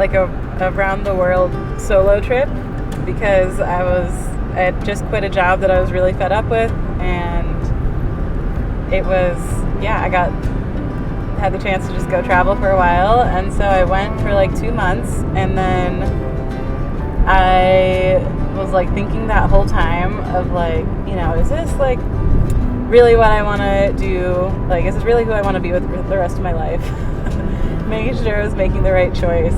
like a around the world solo trip because I had just quit a job that I was really fed up with, and it was, I had the chance to just go travel for a while, and so I went for like 2 months, and then I was like thinking that whole time of like, is this like really what I want to do? Like, is this really who I want to be with the rest of my life? Making sure I was making the right choice.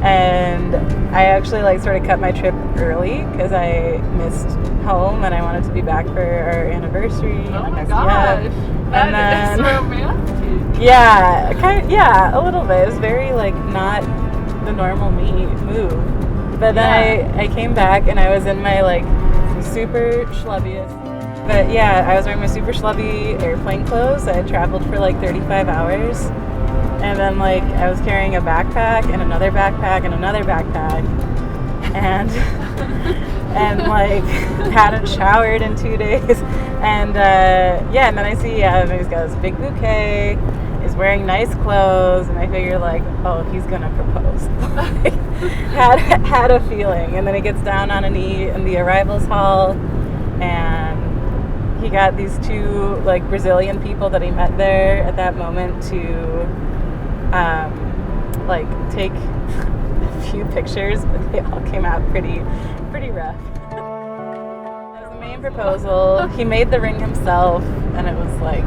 And I actually like sort of cut my trip early because I missed home and I wanted to be back for our anniversary. Oh my gosh, that is romantic. Yeah, a little bit. It was very like not the normal me move. But then I came back and I was in my like super schlubbiest. But yeah, I was wearing my super schlubby airplane clothes. I had traveled for like 35 hours. And then like I was carrying a backpack and another backpack and another backpack. And like hadn't showered in 2 days. And and then I see he's got this big bouquet, he's wearing nice clothes, and I figure like, oh, he's gonna propose. Like, had a feeling. And then he gets down on a knee in the arrivals hall, and he got these 2 like Brazilian people that he met there at that moment to like take a few pictures, but they all came out pretty rough. That was the main proposal. He made the ring himself, and it was like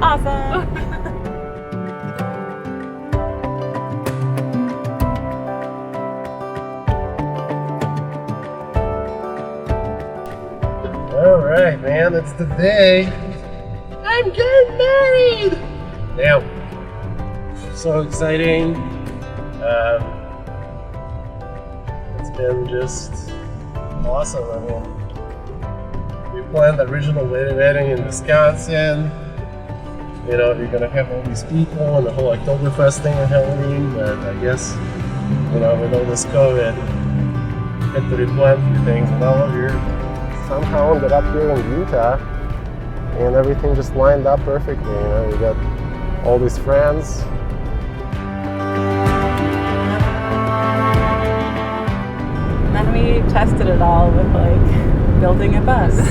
awesome. All right, man, it's the day. I'm getting married. Now, so exciting. It's been just awesome. I mean, we planned the original wedding in Wisconsin. You're gonna have all these people and the whole Oktoberfest thing on Halloween, but I guess, with all this COVID, we had to replan a few things, and now we're somehow ended up here in Utah, and everything just lined up perfectly. We got all these friends. And then we tested it all with like building a bus. So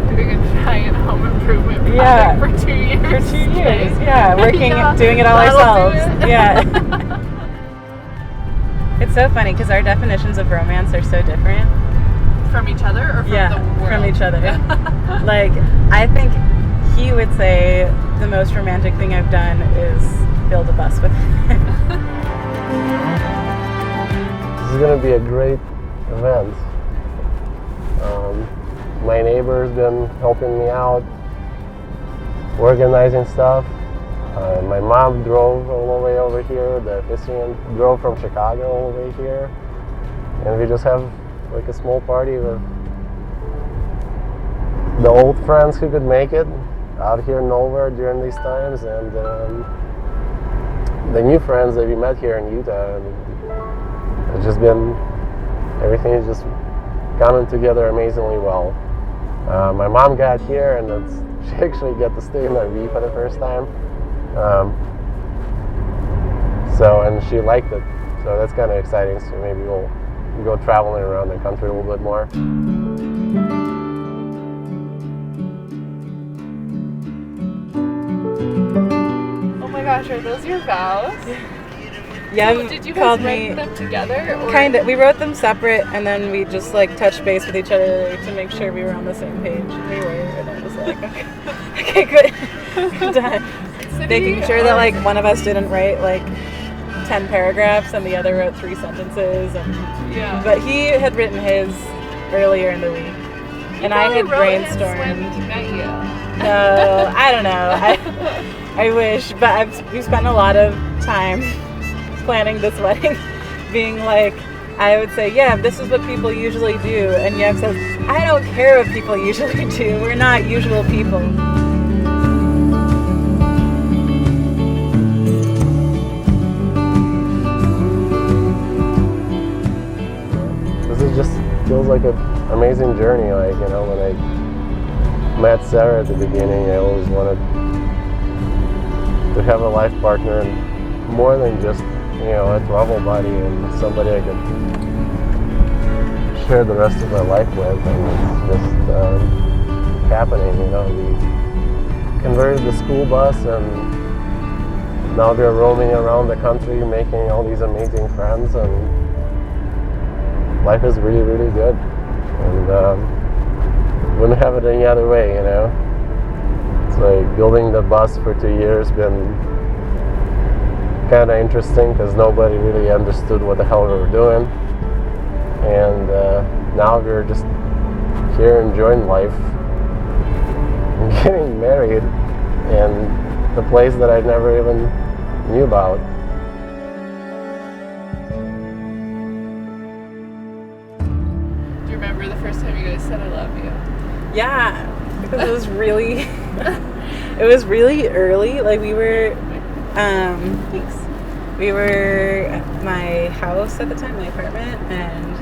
doing a giant home improvement project for 2 years. For 2 years, doing it all ourselves. It's so funny because our definitions of romance are so different. From each other or from the world? From each other. Like, I think he would say the most romantic thing I've done is build a bus with him. This is going to be a great event. My neighbor's been helping me out, organizing stuff. My mom drove all the way over here. The officiant drove from Chicago all the way here. And we just have like a small party with the old friends who could make it out here nowhere during these times, and the new friends that we met here in Utah. And it's just been, everything is just coming together amazingly well. My mom got here, and she actually got to stay in the RV for the first time. And she liked it, so that's kind of exciting. So maybe we'll go traveling around the country a little bit more. Oh my gosh, are those your vows? Yeah. So did you guys write them together? Or? Kind of. We wrote them separate, and then we just like touched base with each other to make sure we were on the same page. We were, and I was like, okay, good. Done. Making sure that like one of us didn't write like 10 paragraphs and the other wrote 3 sentences. But he had written his earlier in the week, and I had brainstormed. When he met you. No, I don't know. I wish, but we spent a lot of time planning this wedding, being like, I would say, this is what people usually do, and Yev says, I don't care what people usually do. We're not usual people. Just feels like an amazing journey. Like, when I met Sarah at the beginning, I always wanted to have a life partner, and more than just a travel buddy and somebody I could share the rest of my life with, and it's just happening. We converted the school bus, and now we're roaming around the country making all these amazing friends, and life is really, really good. And wouldn't have it any other way. It's like building the bus for 2 years been kind of interesting because nobody really understood what the hell we were doing, and now we're just here enjoying life and getting married in the place that I never even knew about. Do you remember the first time you guys said I love you? Yeah, because it was really, it was really early. Like we were at my house at the time, my apartment, and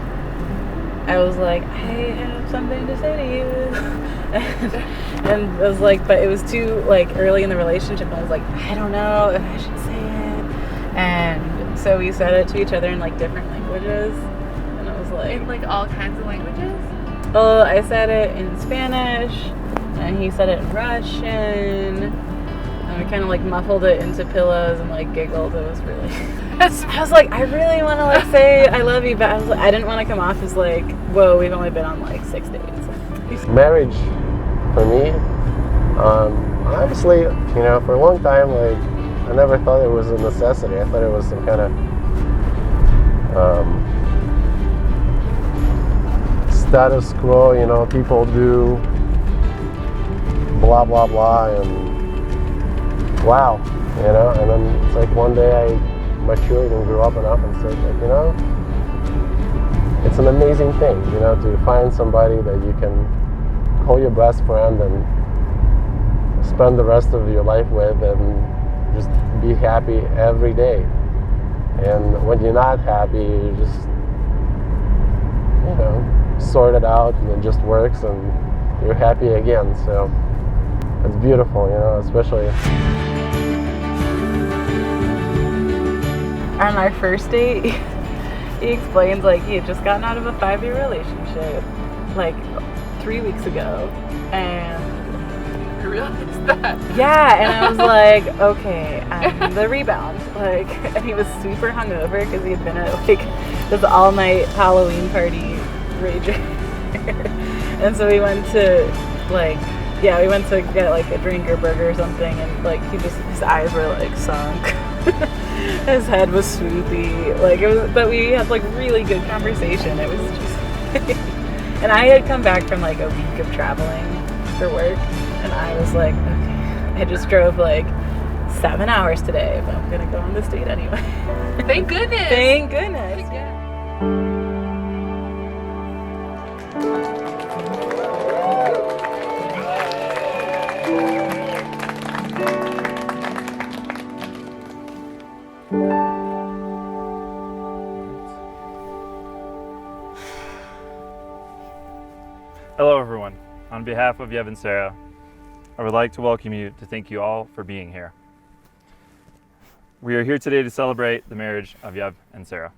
I was like, I have something to say to you. and I was like, but it was too like early in the relationship. I was like, I don't know if I should say it. And so we said it to each other in like different languages. And I was like, In like all kinds of languages? well, I said it in Spanish, and he said it in Russian. And we kind of like muffled it into pillows and like giggled. It was really. I was like, I really want to like say I love you, but I didn't want to come off as like, whoa, we've only been on like 6 days. Marriage, for me, honestly, for a long time, like I never thought it was a necessity. I thought it was some kind of status quo. People do blah blah blah, and wow, and then it's like one day I matured and grew up enough and said, like, it's an amazing thing, to find somebody that you can call your best friend and spend the rest of your life with, and just be happy every day. And when you're not happy, you just sort it out, and it just works, and you're happy again. So it's beautiful, especially. On our first date, he explains like he had just gotten out of a 5-year relationship like 3 weeks ago, and I realized that. yeah, and I was like, okay, I'm the rebound, like, and he was super hungover because he had been at like this all-night Halloween party rager, and so we went to get like a drink or burger or something, and like his eyes were like sunk. His head was swoopy, like it was, but we had like really good conversation. It was just, and I had come back from like a week of traveling for work, and I was like, okay, I just drove like 7 hours today, but I'm gonna go on this date anyway. Thank goodness. Thank goodness. Thank goodness. Hello everyone. On behalf of Yev and Sarah, I would like to welcome you to thank you all for being here. We are here today to celebrate the marriage of Yev and Sarah.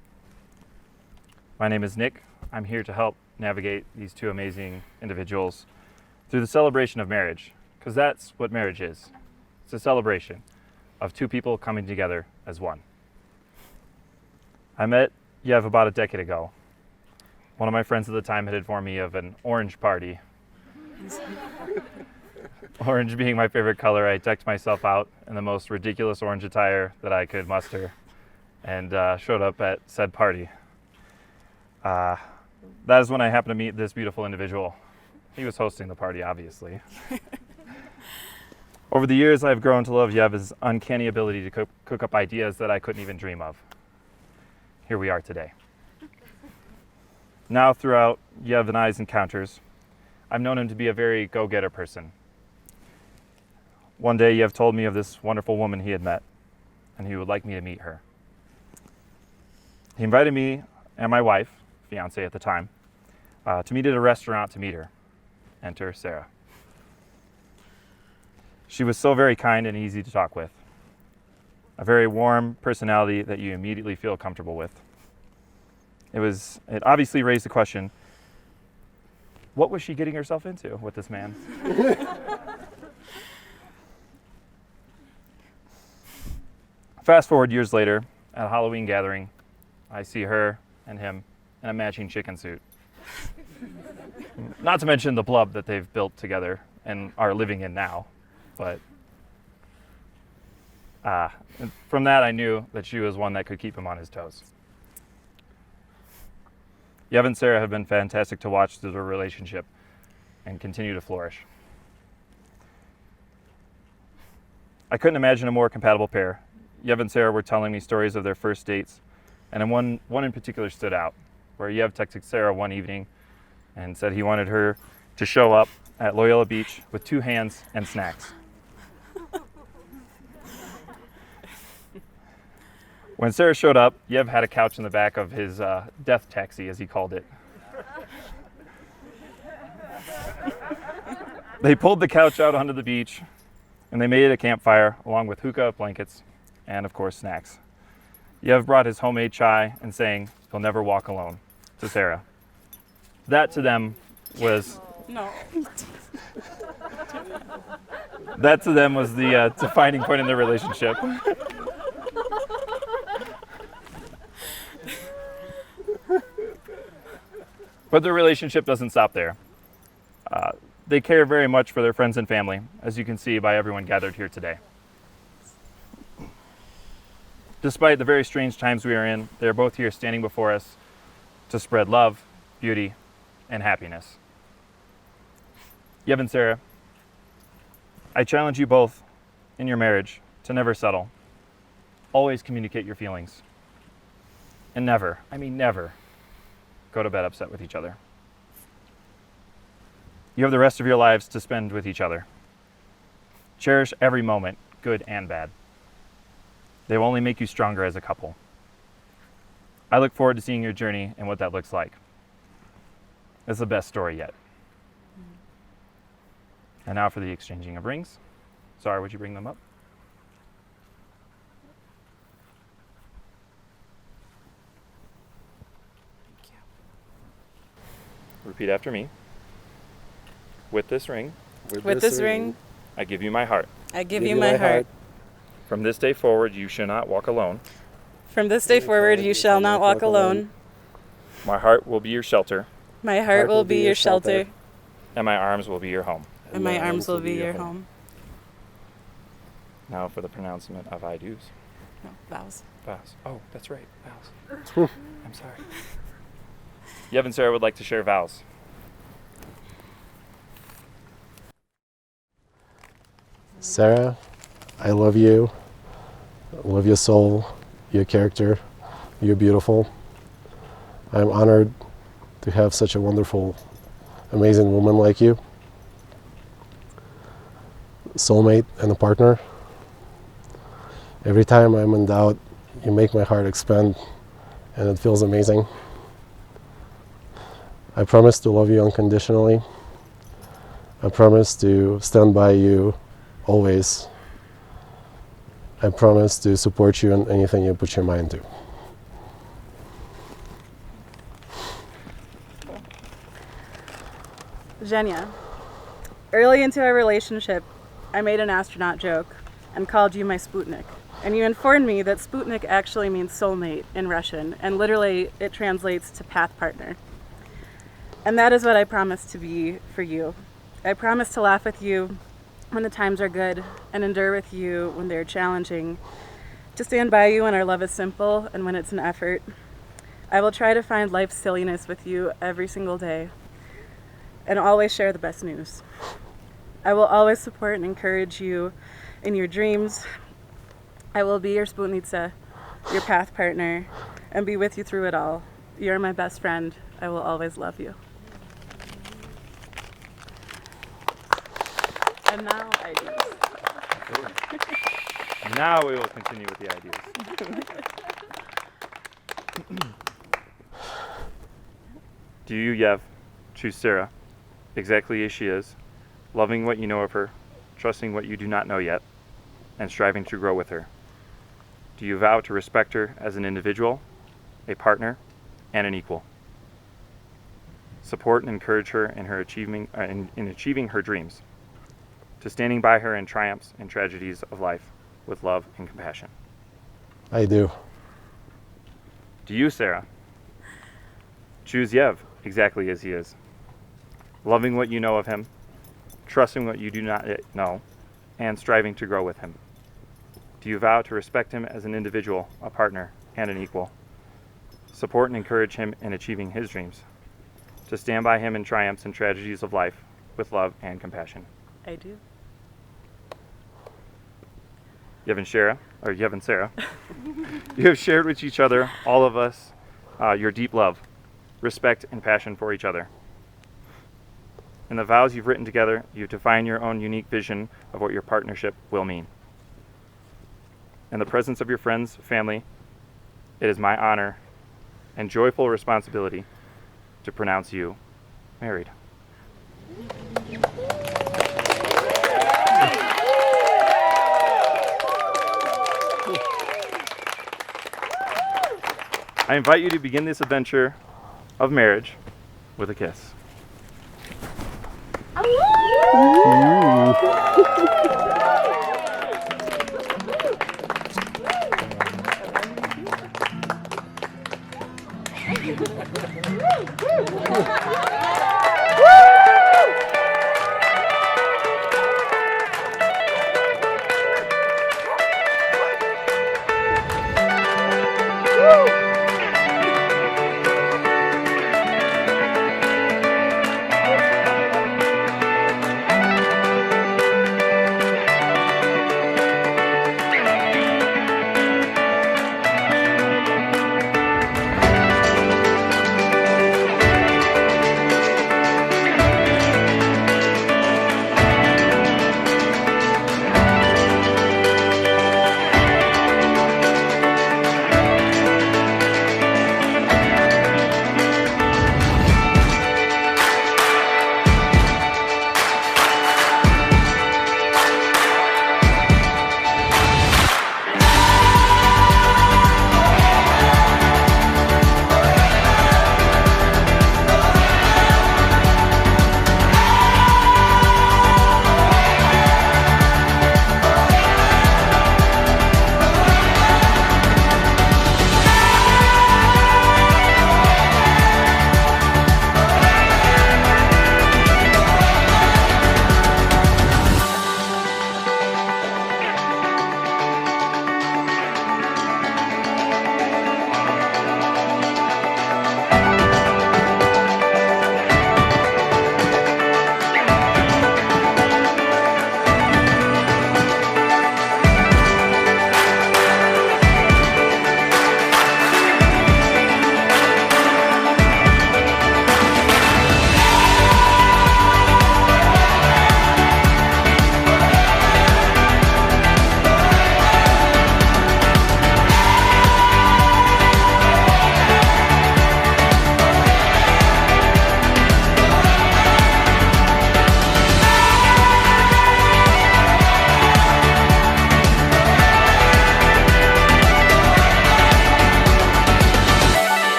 My name is Nick. I'm here to help navigate these two amazing individuals through the celebration of marriage, because that's what marriage is. It's a celebration of two people coming together as one. I met Yev about a decade ago. One of my friends at the time had informed me of an orange party. Orange being my favorite color, I decked myself out in the most ridiculous orange attire that I could muster and showed up at said party. That is when I happened to meet this beautiful individual. He was hosting the party, obviously. Over the years, I've grown to love Yev's uncanny ability to cook up ideas that I couldn't even dream of. Here we are today. Now, throughout Yev and I's encounters, I've known him to be a very go-getter person. One day, Yev told me of this wonderful woman he had met, and he would like me to meet her. He invited me and my wife, fiance at the time, to meet at a restaurant to meet her. Enter Sarah. She was so very kind and easy to talk with. a very warm personality that you immediately feel comfortable with. It obviously raised the question, what was she getting herself into with this man? Fast forward years later, at a Halloween gathering, I see her and him in a matching chicken suit. Not to mention the blub that they've built together and are living in now, but from that I knew that she was one that could keep him on his toes. Yev and Sarah have been fantastic to watch through their relationship and continue to flourish. I couldn't imagine a more compatible pair. Yev and Sarah were telling me stories of their first dates, and one in particular stood out, where Yev texted Sarah one evening and said he wanted her to show up at Loyola Beach with 2 hands and snacks. When Sarah showed up, Yev had a couch in the back of his death taxi, as he called it. They pulled the couch out onto the beach, and they made a campfire along with hookah, blankets, and of course snacks. Yev brought his homemade chai and sang, "He'll never walk alone," to Sarah. That to them was the defining point in their relationship. But their relationship doesn't stop there. They care very much for their friends and family, as you can see by everyone gathered here today. Despite the very strange times we are in, they are both here standing before us to spread love, beauty, and happiness. Yev and Sarah, I challenge you both in your marriage to never settle. Always communicate your feelings. And never, I mean never, go to bed upset with each other. You have the rest of your lives to spend with each other. Cherish every moment, good and bad. They will only make you stronger as a couple. I look forward to seeing your journey and what that looks like. It's the best story yet. And now for the exchanging of rings. Zara, would you bring them up? Repeat after me. With this ring, With this ring, I give you my heart. I give you my heart. From this day forward, you shall not walk alone. From this day forward, you shall not walk alone. My heart will be your shelter, My heart will be your shelter, and my arms will be your home. and my arms will be your home. Now for the pronouncement of I do's. No, vows. Vows. Oh, that's right. Vows. I'm sorry. Yev and Sarah would like to share vows. Sarah, I love you. I love your soul, your character. You're beautiful. I'm honored to have such a wonderful, amazing woman like you. Soulmate and a partner. Every time I'm in doubt, you make my heart expand, and it feels amazing. I promise to love you unconditionally. I promise to stand by you always. I promise to support you in anything you put your mind to. Zhenya, early into our relationship, I made an astronaut joke and called you my Sputnik. And you informed me that Sputnik actually means soulmate in Russian, and literally it translates to path partner. And that is what I promise to be for you. I promise to laugh with you when the times are good and endure with you when they're challenging, to stand by you when our love is simple and when it's an effort. I will try to find life's silliness with you every single day and always share the best news. I will always support and encourage you in your dreams. I will be your Sputnica, your path partner, and be with you through it all. You're my best friend. I will always love you. And now ideas. Now we will continue with the ideas. Do you, Yev, choose Sarah exactly as she is, loving what you know of her, trusting what you do not know yet, and striving to grow with her? Do you vow to respect her as an individual, a partner, and an equal? Support and encourage her in her achieving her dreams, to standing by her in triumphs and tragedies of life with love and compassion? I do. Do you, Sarah, choose Yev exactly as he is, loving what you know of him, trusting what you do not yet know, and striving to grow with him? Do you vow to respect him as an individual, a partner, and an equal, support and encourage him in achieving his dreams, to stand by him in triumphs and tragedies of life with love and compassion? I do. Yev and Sarah, you have shared with each other, all of us, your deep love, respect, and passion for each other. In the vows you've written together, you define your own unique vision of what your partnership will mean. In the presence of your friends, family, it is my honor and joyful responsibility to pronounce you married. I invite you to begin this adventure of marriage with a kiss. Woo!